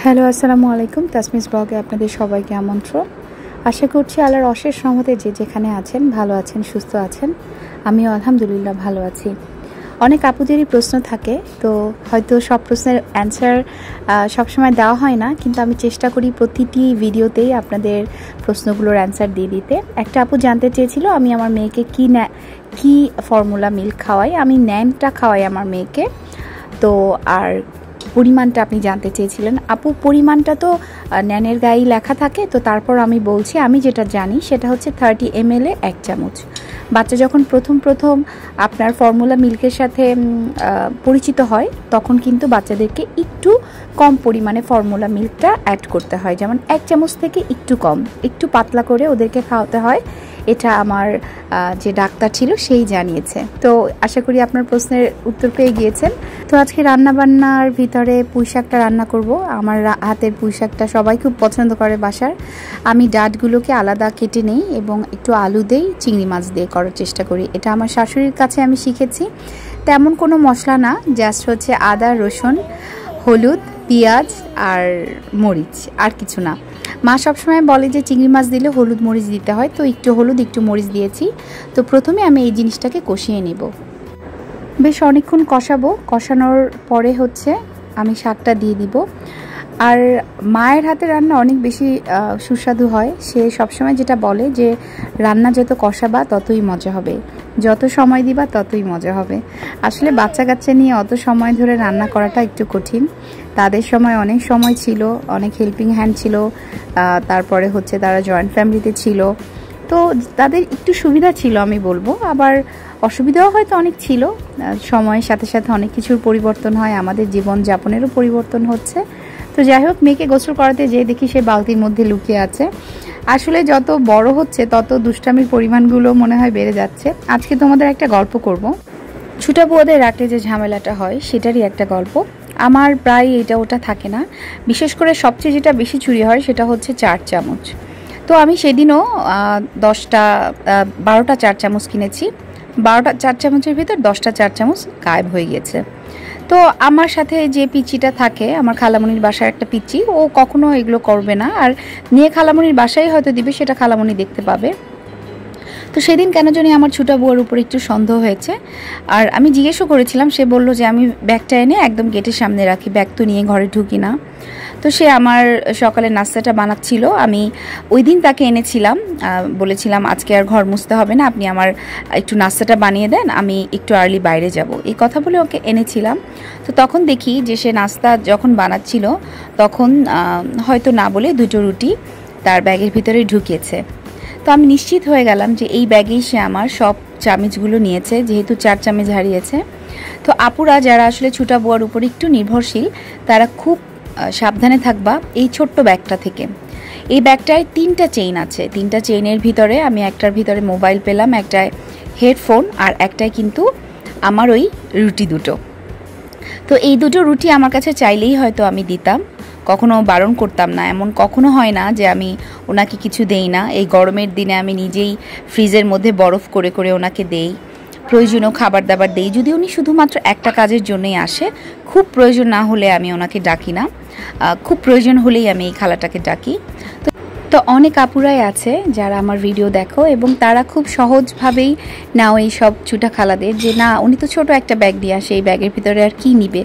Hello, আসসালামু আলাইকুম। তাসমিস ব্লগে আপনাদের সবাইকে আমন্ত্রণ। আশা করছি আল্লাহর অশেষ রহমতে যে যেখানে আছেন ভালো আছেন, সুস্থ আছেন। আমিও আলহামদুলিল্লাহ ভালো আছি। অনেক আপুদেরই প্রশ্ন থাকে, তো হয়তো সব প্রশ্নের অ্যান্সার সবসময় দেওয়া হয় না, কিন্তু আমি চেষ্টা করি প্রতিটি ভিডিওতেই আপনাদের প্রশ্নগুলোর অ্যান্সার দিয়ে দিতে। একটা আপু জানতে চেয়েছিল আমি আমার মেয়েকে কি ফর্মুলা মিল্ক খাওয়াই। আমি ন্যানটা খাওয়াই আমার মেয়েকে। তো আর পরিমাণটা আপনি জানতে চেয়েছিলেন আপু। পরিমাণটা তো ন্যানের গায়ে লেখা থাকে, তো তারপর আমি বলছি আমি যেটা জানি সেটা হচ্ছে 30 ml 1 চামচ। বাচ্চা যখন প্রথম আপনার ফর্মুলা মিল্কের সাথে পরিচিত হয় তখন কিন্তু বাচ্চাদেরকে একটু কম পরিমাণে ফর্মুলা মিল্কটা অ্যাড করতে হয়, যেমন 1 চামচ থেকে একটু কম, একটু পাতলা করে ওদেরকে খাওয়াতে হয়। এটা আমার যে ডাক্তার ছিল সেই জানিয়েছে। তো আশা করি আপনার প্রশ্নের উত্তর পেয়ে গিয়েছেন। তো আজকে রান্নাবান্নার ভিতরে পুঁইশাকটা রান্না করব। আমার হাতের পুঁইশাকটা সবাই খুব পছন্দ করে বাসার। আমি ডাঁটগুলোকে আলাদা কেটে নেই এবং একটু আলু দেই, চিংড়ি মাছ দিয়ে করার চেষ্টা করি। এটা আমার শাশুড়ির কাছে আমি শিখেছি। তেমন কোনো মশলা না, জাস্ট হচ্ছে আদা, রসুন, হলুদ, পেঁয়াজ আর মরিচ, আর কিছু না। মা সবসময় বলে যে চিংড়ি মাছ দিলে হলুদ মরিচ দিতে হয়, তো একটু হলুদ একটু মরিচ দিয়েছি। তো প্রথমে আমি এই জিনিসটাকে কষিয়ে নেব, বেশ অনেকক্ষণ কষাবো। কষানোর পরে হচ্ছে আমি শাকটা দিয়ে দিব। আর মায়ের হাতে রান্না অনেক বেশি সুস্বাদু হয়। সে সবসময় যেটা বলে যে রান্না যত কষাবা ততই মজা হবে, যত সময় দিবা ততই মজা হবে। আসলে বাচ্চা কাচ্চা নিয়ে অত সময় ধরে রান্না করাটা একটু কঠিন। তাদের সময় অনেক সময় ছিল, অনেক হেল্পিং হ্যান্ড ছিল, তারপরে হচ্ছে তারা জয়েন্ট ফ্যামিলিতে ছিল, তো তাদের একটু সুবিধা ছিল আমি বলবো। আবার অসুবিধাও হয়তো অনেক ছিল। সময়ের সাথে সাথে অনেক কিছুর পরিবর্তন হয়, আমাদের জীবনযাপনেরও পরিবর্তন হচ্ছে। তো যাই হোক, মেয়েকে গোসল করাতে যেয়ে দেখি সে বালতির মধ্যে লুকিয়ে আছে। আসলে যত বড় হচ্ছে তত দুষ্টামির পরিমাণগুলো মনে হয় বেড়ে যাচ্ছে। আজকে তোমাদের একটা গল্প করব। ছুটা বুয়াদের রাখলে যে ঝামেলাটা হয় সেটারই একটা গল্প। আমার প্রায় এটা ওটা থাকে না, বিশেষ করে সবচেয়ে যেটা বেশি চুরি হয় সেটা হচ্ছে 4 চামচ। তো আমি সেদিনও 12টা 4 চামচ কিনেছি। 12টা 4 চামচের ভিতর 10টা 4 চামচ গায়েব হয়ে গিয়েছে। তো আমার সাথে যে পিচ্চিটা থাকে, আমার খালামণির বাসার একটা পিচ্চি, ও কখনো এগুলো করবে না, আর নিয়ে খালামণির বাসায় হয়তো দিবে, সেটা খালামণি দেখতে পাবে। তো সেদিন কেন জানি আমার ছোটা বুয়ার উপর একটু সন্দেহ হয়েছে। আর আমি জিজ্ঞেসও করেছিলাম, সে বলল যে আমি ব্যাগটা এনে একদম গেটের সামনে রাখি, ব্যাগ তো নিয়ে ঘরে ঢুকি না। তো সে আমার সকালে নাস্তাটা বানাচ্ছিল, আমি ওই দিন তাকে এনেছিলাম, বলেছিলাম আজকে আর ঘর মুছতে হবে না, আপনি আমার একটু নাস্তাটা বানিয়ে দেন, আমি একটু আর্লি বাইরে যাব, এই কথা বলে ওকে এনেছিলাম। তো তখন দেখি যে সে নাস্তা যখন বানাচ্ছিল তখন হয়তো না বলে 2টো রুটি তার ব্যাগের ভিতরে ঢুকিয়েছে। তো আমি নিশ্চিত হয়ে গেলাম যে এই ব্যাগেই সে আমার সব চামচগুলো নিয়েছে, যেহেতু 4 চামচ হারিয়েছে। তো আপুরা যারা আসলে ছোটা বুয়ার উপর একটু নির্ভরশীল, তারা খুব সাবধানে থাকবা এই ছোট্ট ব্যাগটা থেকে। এই ব্যাগটায় 3টা চেইন আছে। 3টা চেইনের ভিতরে আমি একটার ভিতরে মোবাইল পেলাম, একটায় হেডফোন, আর একটায় কিন্তু আমার ওই রুটি 2টো। তো এই 2টো রুটি আমার কাছে চাইলেই হয়তো আমি দিতাম, কখনো বারণ করতাম না। এমন কখনো হয় না যে আমি ওনাকে কিছু দেই না। এই গরমের দিনে আমি নিজেই ফ্রিজের মধ্যে বরফ করে করে ওনাকে দেই, প্রয়োজনীয় খাবার দাবার দেই। যদি উনি শুধুমাত্র একটা কাজের জন্যই আসে, খুব প্রয়োজন না হলে আমি ওনাকে ডাকি না, খুব প্রয়োজন হলেই আমি এই খালাটাকে ডাকি। তো অনেক আপুরাই আছে যারা আমার ভিডিও দেখো এবং তারা খুব সহজভাবেই নাও এই সব ছুটা খালাদের, যে না উনি তো ছোট একটা ব্যাগ দিয়ে আসে, এই ব্যাগের ভিতরে আর কি নিবে।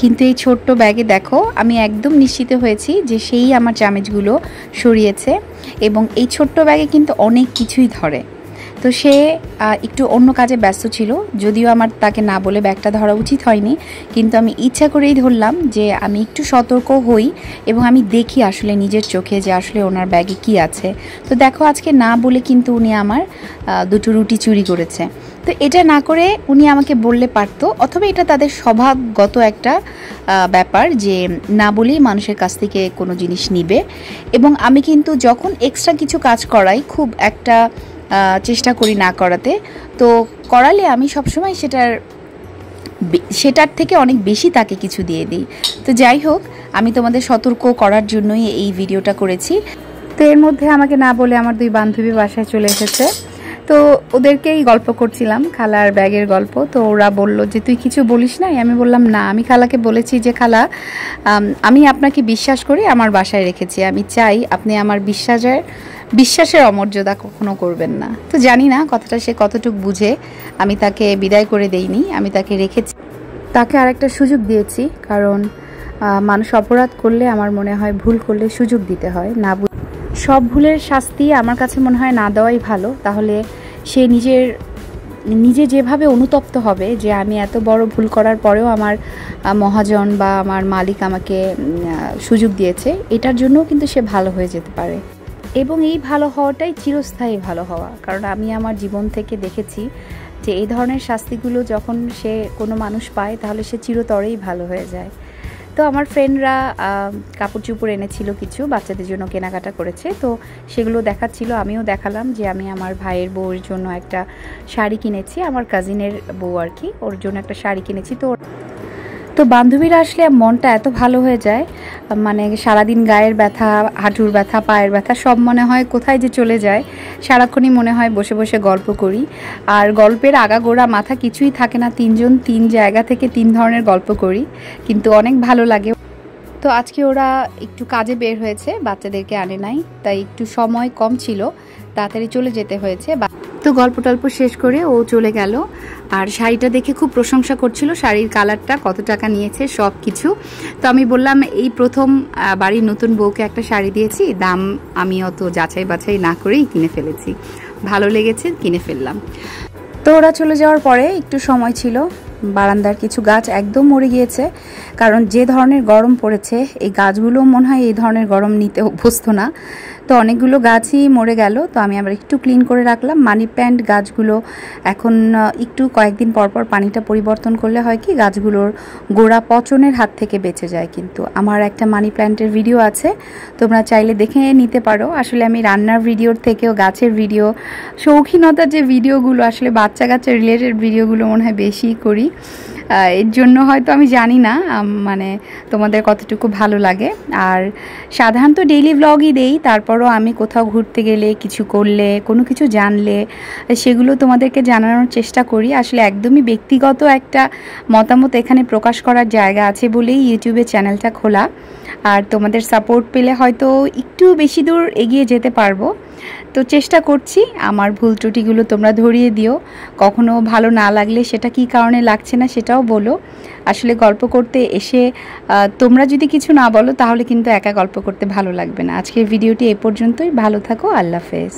কিন্তু এই ছোট্ট ব্যাগে দেখো আমি একদম নিশ্চিত হয়েছি যে সেই আমার চামচগুলো সরিয়েছে, এবং এই ছোট্ট ব্যাগে কিন্তু অনেক কিছুই ধরে। তো সে একটু অন্য কাজে ব্যস্ত ছিল, যদিও আমার তাকে না বলে ব্যাগটা ধরা উচিত হয়নি, কিন্তু আমি ইচ্ছা করেই ধরলাম যে আমি একটু সতর্ক হই এবং আমি দেখি আসলে নিজের চোখে যে আসলে ওনার ব্যাগে কি আছে। তো দেখো আজকে না বলে কিন্তু উনি আমার 2টো রুটি চুরি করেছে। তো এটা না করে উনি আমাকে বললে পারতো, অথবা এটা তাদের স্বভাবগত একটা ব্যাপার যে না বলেই মানুষের কাছ থেকে কোনো জিনিস নিবে। এবং আমি কিন্তু যখন এক্সট্রা কিছু কাজ করাই খুব একটা চেষ্টা করি না করাতে, তো করালে আমি সবসময় সেটার থেকে অনেক বেশি তাকে কিছু দিয়ে দিই। তো যাই হোক, আমি তোমাদের সতর্ক করার জন্যই এই ভিডিওটা করেছি। তো এর মধ্যে আমাকে না বলে আমার 2 বান্ধবী বাসায় চলে এসেছে। তো ওদেরকেই গল্প করছিলাম, খালার ব্যাগের গল্প। তো ওরা বলল যে তুই কিছু বলিস নাই? আমি বললাম না, আমি খালাকে বলেছি যে খালা আমি আপনাকে বিশ্বাস করি, আমার বাসায় রেখেছি, আমি চাই আপনি আমার বিশ্বাসের অমর্যাদা কখনো করবেন না। তো জানি না কথাটা সে কতটুকু বুঝে। আমি তাকে বিদায় করে দেইনি, আমি তাকে রেখেছি, তাকে আরেকটা সুযোগ দিয়েছি। কারণ মানুষ অপরাধ করলে আমার মনে হয় ভুল করলে সুযোগ দিতে হয়, না সব ভুলের শাস্তি আমার কাছে মনে হয় না দেওয়াই ভালো। তাহলে সে নিজে যেভাবে অনুতপ্ত হবে যে আমি এত বড় ভুল করার পরেও আমার মহাজন বা আমার মালিক আমাকে সুযোগ দিয়েছে, এটার জন্যও কিন্তু সে ভালো হয়ে যেতে পারে। এবং এই ভালো হওয়াটাই চিরস্থায়ী ভালো হওয়া। কারণ আমি আমার জীবন থেকে দেখেছি যে এই ধরনের শাস্তিগুলো যখন কোনো মানুষ পায় তাহলে সে চিরতরেই ভালো হয়ে যায়। তো আমার ফ্রেন্ডরা কাপড় চোপড় এনেছিল, কিছু বাচ্চাদের জন্য কেনাকাটা করেছে, তো সেগুলো দেখাচ্ছিল, আমিও দেখালাম যে আমি আমার ভাইয়ের বউয়ের জন্য একটা শাড়ি কিনেছি, আমার কাজিনের বউ আর কি, ওর জন্য একটা শাড়ি কিনেছি। তো বান্ধবীরা আসলে মনটা এত ভালো হয়ে যায়, মানে সারাদিন গায়ের ব্যথা, হাঁটুর ব্যথা, পায়ের ব্যথা সব মনে হয় কোথায় যে চলে যায়। সারাক্ষণই মনে হয় বসে বসে গল্প করি, আর গল্পের আগাগোড়া মাথা কিছুই থাকে না, তিনজন তিন জায়গা থেকে তিন ধরনের গল্প করি, কিন্তু অনেক ভালো লাগে। তো আজকে ওরা একটু কাজে বের হয়েছে, বাচ্চাদেরকে আনে নাই, তাই একটু সময় কম ছিল, তাড়াতাড়ি চলে যেতে হয়েছে। তো গল্প টল্প শেষ করে ও চলে গেল। আর শাড়িটা দেখে খুব প্রশংসা করছিল, শাড়ির কালারটা, কত টাকা নিয়েছে, সব কিছু। তো আমি বললাম এই প্রথম বাড়ির নতুন বউকে একটা শাড়ি দিয়েছি, দাম আমি অত যাচাই বাছাই না করেই কিনে ফেলেছি, ভালো লেগেছে কিনে ফেললাম। তো ওরা চলে যাওয়ার পরে একটু সময় ছিল, বারান্দার কিছু গাছ একদম মরে গিয়েছে, কারণ যে ধরনের গরম পড়েছে এই গাছগুলো মনে হয় এই ধরনের গরম নিতে অভ্যস্ত না। তো অনেকগুলো গাছই মরে গেল, তো আমি আবার একটু ক্লিন করে রাখলাম। মানি প্ল্যান্ট গাছগুলো এখন একটু কয়েকদিন পরপর পানিটা পরিবর্তন করলে হয় কি গাছগুলোর গোড়া পচনের হাত থেকে বেঁচে যায়। কিন্তু আমার একটা মানি প্ল্যান্টের ভিডিও আছে, তোমরা চাইলে দেখে নিতে পারো। আসলে আমি রান্নার ভিডিওর থেকেও গাছের ভিডিও, শৌখিনতার যে ভিডিওগুলো, আসলে বাচ্চা কাচ্চা রিলেটেড ভিডিওগুলো মনে হয় বেশি করি। এর জন্য হয়তো আমি জানি না মানে তোমাদের কতটুকু ভালো লাগে। আর সাধারণত ডেইলি ব্লগই দেই, তারপরও আমি কোথাও ঘুরতে গেলে, কিছু করলে, কোনো কিছু জানলে সেগুলো তোমাদেরকে জানানোর চেষ্টা করি। আসলে একদমই ব্যক্তিগত একটা মতামত এখানে প্রকাশ করার জায়গা আছে বলেই ইউটিউবে চ্যানেলটা খোলা। আর তোমাদের সাপোর্ট পেলে হয়তো একটু বেশি দূর এগিয়ে যেতে পারবো। তো চেষ্টা করছি, আমার ভুল ত্রুটিগুলো তোমরা ধরিয়ে দিও, কখনো ভালো না লাগলে সেটা কী কারণে লাগছে না সেটাও বলো। আসলে গল্প করতে এসে তোমরা যদি কিছু না বলো তাহলে কিন্তু একা গল্প করতে ভালো লাগবে না। আজকের ভিডিওটি এ পর্যন্তই, ভালো থাকো, আল্লাহ হাফেজ।